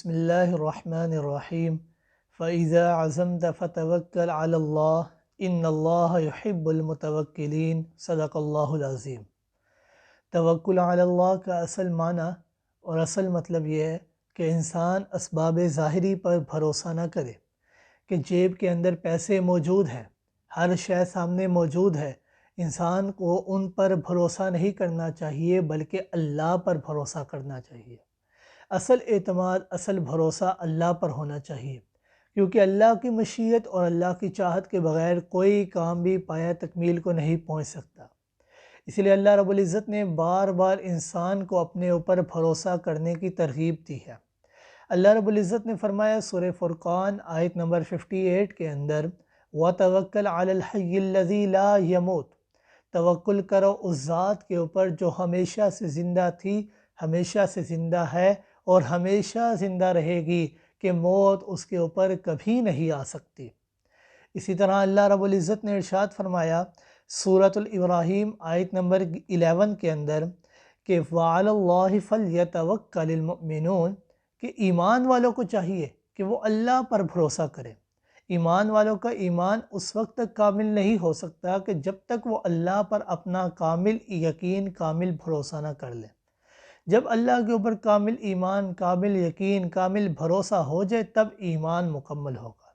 بسم اللہ الرحمن الرحیم فَإِذَا عَزَمْتَ فَتَوَكَّلْ عَلَى اللَّهِ إِنَّ اللَّهَ يُحِبُّ الْمُتَوَكِّلِينَ صدق اللہ العظیم۔ توکل علی اللہ کا اصل معنی اور اصل مطلب یہ ہے کہ انسان اسباب ظاہری پر بھروسہ نہ کرے کہ جیب کے اندر پیسے موجود ہیں، ہر شے سامنے موجود ہے۔ انسان کو ان پر بھروسہ نہیں کرنا چاہیے بلکہ اللہ پر بھروسہ کرنا چاہیے۔ اصل اعتماد، اصل بھروسہ اللہ پر ہونا چاہیے، کیونکہ اللہ کی مشیت اور اللہ کی چاہت کے بغیر کوئی کام بھی پایہ تکمیل کو نہیں پہنچ سکتا۔ اس لیے اللہ رب العزت نے بار بار انسان کو اپنے اوپر بھروسہ کرنے کی ترغیب دی ہے۔ اللہ رب العزت نے فرمایا سورہ فرقان آیت نمبر 58 کے اندر وَتَوَكَّلْ عَلَى الْحَيِّ الَّذِي لَا يَمُوتُ، توکل کرو اس ذات کے اوپر جو ہمیشہ سے زندہ تھی، ہمیشہ سے زندہ ہے اور ہمیشہ زندہ رہے گی، کہ موت اس کے اوپر کبھی نہیں آ سکتی۔ اسی طرح اللہ رب العزت نے ارشاد فرمایا سورۃ الابراہیم آیت نمبر 11 کے اندر کہ وَعَلَى اللَّهِ فَلْيَتَوَكَّلِ الْمُؤْمِنُونَ، کہ ایمان والوں کو چاہیے کہ وہ اللہ پر بھروسہ کرے۔ ایمان والوں کا ایمان اس وقت تک کامل نہیں ہو سکتا کہ جب تک وہ اللہ پر اپنا کامل یقین، کامل بھروسہ نہ کر لے۔ جب اللہ کے اوپر کامل ایمان، کامل یقین، کامل بھروسہ ہو جائے تب ایمان مکمل ہوگا۔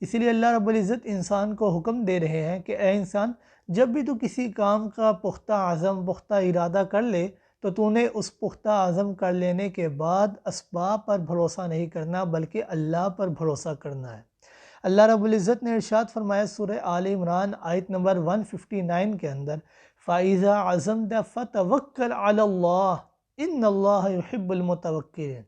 اسی لیے اللہ رب العزت انسان کو حکم دے رہے ہیں کہ اے انسان، جب بھی تو کسی کام کا پختہ عزم، پختہ ارادہ کر لے تو نے اس پختہ عزم کر لینے کے بعد اسباب پر بھروسہ نہیں کرنا بلکہ اللہ پر بھروسہ کرنا ہے۔ اللہ رب العزت نے ارشاد فرمایا سورہ آل عمران آیت نمبر 159 کے اندر فَإِذَا عَزَمْتَ فَتَوَكَّلْ عَلَى اللَّهِ إِنَّ اللَّهَ يُحِبُّ الْمُتَوَكِّلِينَ،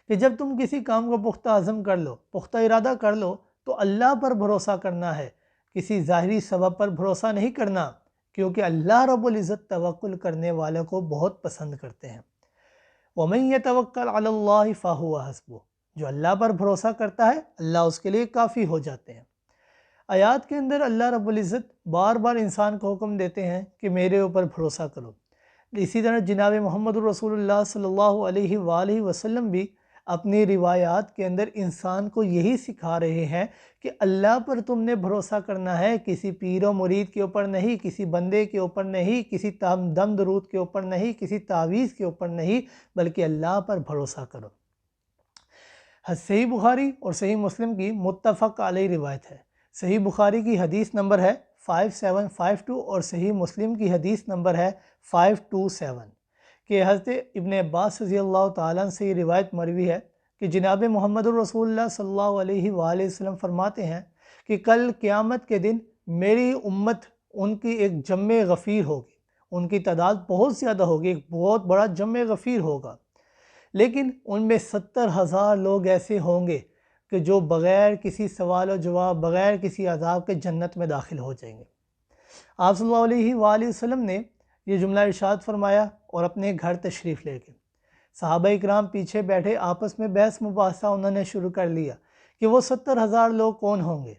کہ جب تم کسی کام کو پختہ عزم کر لو، پختہ ارادہ کر لو تو اللہ پر بھروسہ کرنا ہے، کسی ظاہری سبب پر بھروسہ نہیں کرنا، کیونکہ اللہ رب العزت توکل کرنے والوں کو بہت پسند کرتے ہیں۔ وَمَن يَتَوَكَّلْ عَلَى اللَّهِ فَهُوَ حَسْبُهُ، جو اللہ پر بھروسہ کرتا ہے اللہ اس کے لیے کافی ہو جاتے ہیں۔ آیات کے اندر اللہ رب العزت بار بار انسان کو حکم دیتے ہیں کہ میرے اوپر بھروسہ کرو۔ اسی طرح جناب محمد الرسول اللہ صلی اللہ علیہ وآلہ وسلم بھی اپنی روایات کے اندر انسان کو یہی سکھا رہے ہیں کہ اللہ پر تم نے بھروسہ کرنا ہے، کسی پیر و مرید کے اوپر نہیں، کسی بندے کے اوپر نہیں، کسی دم درود کے اوپر نہیں، کسی تعویذ کے اوپر نہیں، بلکہ اللہ پر بھروسہ کرو۔ صحیح بخاری اور صحیح مسلم کی متفق علیہ روایت ہے۔ صحیح بخاری کی حدیث نمبر ہے 5752 اور صحیح مسلم کی حدیث نمبر ہے 527 کہ حضرت ابن عباس رضی اللہ تعالیٰ عنہ سے یہ روایت مروی ہے کہ جناب محمد الرسول اللہ صلی اللہ علیہ وآلہ وسلم فرماتے ہیں کہ کل قیامت کے دن میری امت، ان کی ایک جمع غفیر ہوگی، ان کی تعداد بہت زیادہ ہوگی، ایک بہت بڑا جمع غفیر ہوگا، لیکن ان میں 70,000 لوگ ایسے ہوں گے کہ جو بغیر کسی سوال و جواب، بغیر کسی عذاب کے جنت میں داخل ہو جائیں گے۔ آپ صلی اللہ علیہ وآلہ وسلم نے یہ جملہ ارشاد فرمایا اور اپنے گھر تشریف لے گئے۔ صحابہ اکرام پیچھے بیٹھے آپس میں بحث مباحثہ انہوں نے شروع کر لیا کہ وہ 70,000 لوگ کون ہوں گے،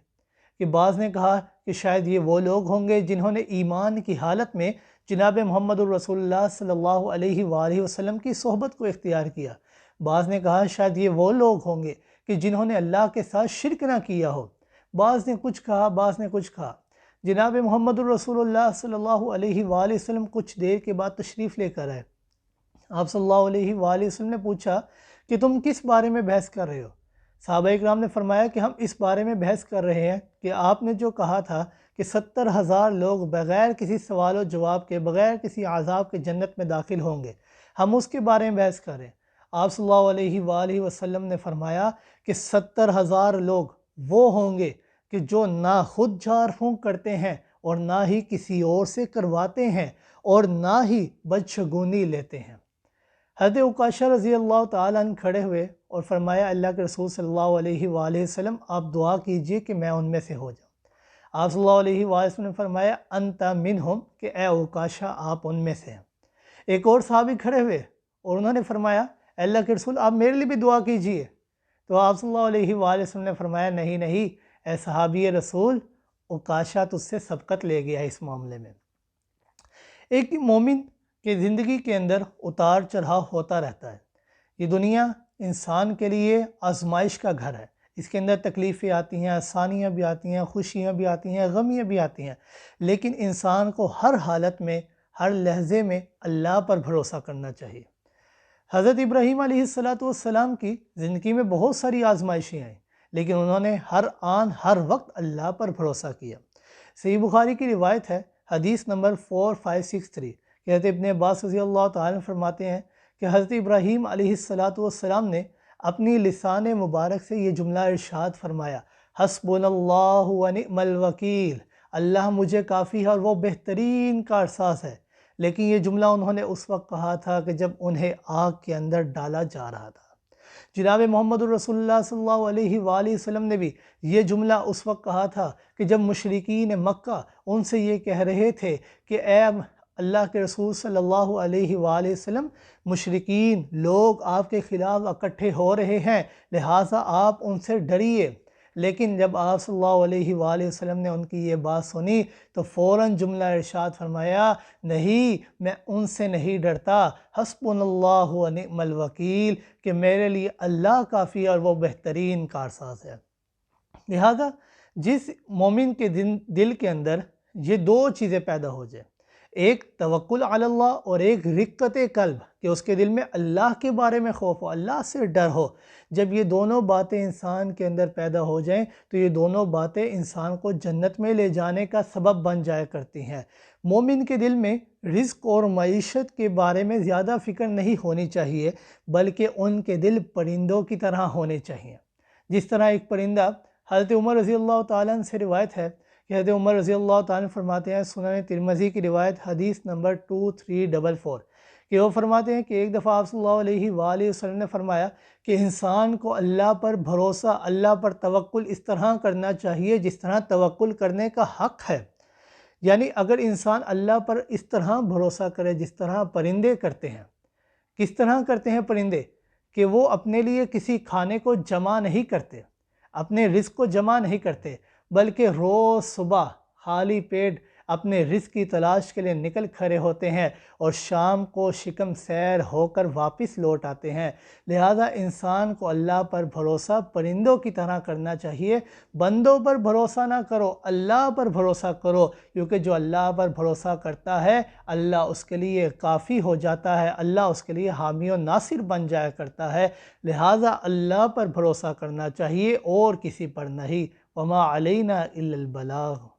کہ بعض نے کہا کہ شاید یہ وہ لوگ ہوں گے جنہوں نے ایمان کی حالت میں جناب محمد الرسول اللہ صلی اللہ علیہ وآلہ وسلم کی صحبت کو اختیار کیا۔ بعض نے کہا شاید یہ وہ لوگ ہوں گے کہ جنہوں نے اللہ کے ساتھ شرک نہ کیا ہو۔ بعض نے کچھ کہا، بعض نے کچھ کہا۔ جناب محمد الرسول اللہ صلی اللہ علیہ وآلہ وسلم کچھ دیر کے بعد تشریف لے کر آئے۔ آپ صلی اللہ علیہ وآلہ وسلم نے پوچھا کہ تم کس بارے میں بحث کر رہے ہو؟ صحابہ اکرام نے فرمایا کہ ہم اس بارے میں بحث کر رہے ہیں کہ آپ نے جو کہا تھا کہ 70,000 لوگ بغیر کسی سوال و جواب کے، بغیر کسی عذاب کے جنت میں داخل ہوں گے، ہم اس کے بارے میں بحث کر رہے ہیں۔ آپ صلی اللہ علیہ وآلہ وسلم نے فرمایا کہ 70,000 لوگ وہ ہوں گے کہ جو نہ خود جھاڑ پھونک کرتے ہیں اور نہ ہی کسی اور سے کرواتے ہیں اور نہ ہی بدشگونی لیتے ہیں۔ حضرت عکاشہ رضی اللہ تعالیٰ عنہ کھڑے ہوئے اور فرمایا اللہ کے رسول صلی اللہ علیہ وآلہ وسلم آپ دعا کیجئے کہ میں ان میں سے ہو جاؤں۔ آپ صلی اللہ علیہ وآلہ وسلم نے فرمایا انت منہم، کہ اے عکاشہ آپ ان میں سے ہیں۔ ایک اور صحابی کھڑے ہوئے اور انہوں نے فرمایا اللہ کے رسول آپ میرے لیے بھی دعا کیجئے۔ تو آپ صلی اللہ علیہ وآلہ وسلم نے فرمایا نہیں نہیں اے صحابی رسول، عکاشہ تجھ سے سبقت لے گیا اس معاملے میں۔ ایک مومن کی زندگی کے اندر اتار چڑھاؤ ہوتا رہتا ہے۔ یہ دنیا انسان کے لیے آزمائش کا گھر ہے، اس کے اندر تکلیفیں آتی ہیں، آسانیاں بھی آتی ہیں، خوشیاں بھی آتی ہیں، غمیاں بھی آتی ہیں، لیکن انسان کو ہر حالت میں، ہر لحظے میں اللہ پر بھروسہ کرنا چاہیے۔ حضرت ابراہیم علیہ السلام کی زندگی میں بہت ساری آزمائشیں آئیں، لیکن انہوں نے ہر آن ہر وقت اللہ پر بھروسہ کیا۔ صحیح بخاری کی روایت ہے، حدیث نمبر 4563، کہ حضرت ابن عباس رضی اللہ تعالیٰ عنہ فرماتے ہیں کہ حضرت ابراہیم علیہ السلام نے اپنی لسان مبارک سے یہ جملہ ارشاد فرمایا، حسبنا اللہ ونعم الوکیل، اللہ مجھے کافی ہے اور وہ بہترین کارساز ہے۔ لیکن یہ جملہ انہوں نے اس وقت کہا تھا کہ جب انہیں آگ کے اندر ڈالا جا رہا تھا۔ جناب محمد الرسول اللہ صلی اللہ علیہ وآلہ وسلم نے بھی یہ جملہ اس وقت کہا تھا کہ جب مشرکین مکہ ان سے یہ کہہ رہے تھے کہ اے اللہ کے رسول صلی اللہ علیہ وآلہ وسلم، مشرکین لوگ آپ کے خلاف اکٹھے ہو رہے ہیں، لہٰذا آپ ان سے ڈریے۔ لیکن جب آپ صلی اللہ علیہ وآلہ وسلم نے ان کی یہ بات سنی تو فوراً جملہ ارشاد فرمایا، نہیں، میں ان سے نہیں ڈرتا، حسبنا اللہ ونعم الوکیل، کہ میرے لیے اللہ کافی ہے اور وہ بہترین کارساز ہے۔ لہذا جس مومن کے دل کے اندر یہ دو چیزیں پیدا ہو جائیں، ایک توکل علی اللہ اور ایک رقت قلب، کہ اس کے دل میں اللہ کے بارے میں خوف ہو، اللہ سے ڈر ہو، جب یہ دونوں باتیں انسان کے اندر پیدا ہو جائیں تو یہ دونوں باتیں انسان کو جنت میں لے جانے کا سبب بن جایا کرتی ہیں۔ مومن کے دل میں رزق اور معیشت کے بارے میں زیادہ فکر نہیں ہونی چاہیے، بلکہ ان کے دل پرندوں کی طرح ہونے چاہیے۔ جس طرح ایک پرندہ، حضرت عمر رضی اللہ تعالیٰ عنہ سے روایت ہے کہ حضرت عمر رضی اللہ تعالیٰ عنہ فرماتے ہیں، سنن ترمذی کی روایت حدیث نمبر 2344، کہ وہ فرماتے ہیں کہ ایک دفعہ آپ صلی اللہ علیہ وآلہ وسلم نے فرمایا کہ انسان کو اللہ پر بھروسہ، اللہ پر توکل اس طرح کرنا چاہیے جس طرح توکل کرنے کا حق ہے۔ یعنی اگر انسان اللہ پر اس طرح بھروسہ کرے جس طرح پرندے کرتے ہیں۔ کس طرح کرتے ہیں پرندے؟ کہ وہ اپنے لیے کسی کھانے کو جمع نہیں کرتے، اپنے رزق کو جمع نہیں کرتے، بلکہ روز صبح خالی پیٹ اپنے رزق کی تلاش کے لیے نکل کھڑے ہوتے ہیں اور شام کو شکم سیر ہو کر واپس لوٹ آتے ہیں۔ لہذا انسان کو اللہ پر بھروسہ پرندوں کی طرح کرنا چاہیے۔ بندوں پر بھروسہ نہ کرو، اللہ پر بھروسہ کرو، کیونکہ جو اللہ پر بھروسہ کرتا ہے اللہ اس کے لیے کافی ہو جاتا ہے، اللہ اس کے لیے حامی و ناصر بن جایا کرتا ہے۔ لہذا اللہ پر بھروسہ کرنا چاہیے اور کسی پر نہیں۔ وما علینا الا البلاغ۔